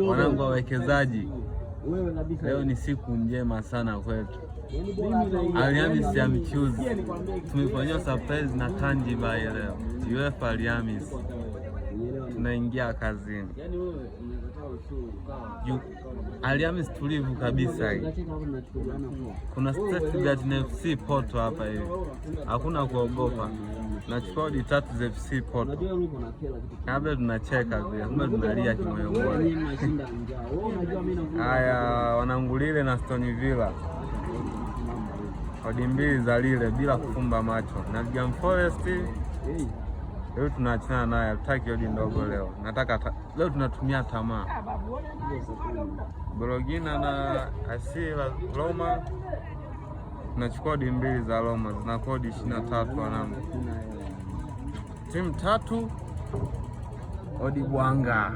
Wanangu wawekezaji, leo ni siku njema sana kwetu. Alhamisi ya mchuzi tumefanyia surprise na Tanjibai leo. UEFA Alhamisi tunaingia kazini. Alhamisi tulivu kabisa hii. Kuna Stuttgart FC Porto hapa hivi. Hakuna kuogopa. Nachukua odi 3 za FC Porto. Kabla tunacheka vile, kumbe tunalia kimoyomoyo. Haya, wanangu Lille na Aston Villa. Odi 2 za Lille bila kufumba macho. Nottingham Forest leo tunaachana naye, hataki odi ndogo leo. Nataka leo tunatumia tamaa. Bologna na Asila Roma. Tunachukua odi 2 za Roma, zina kodi 23 wanangu. Timu 3 odi bwanga.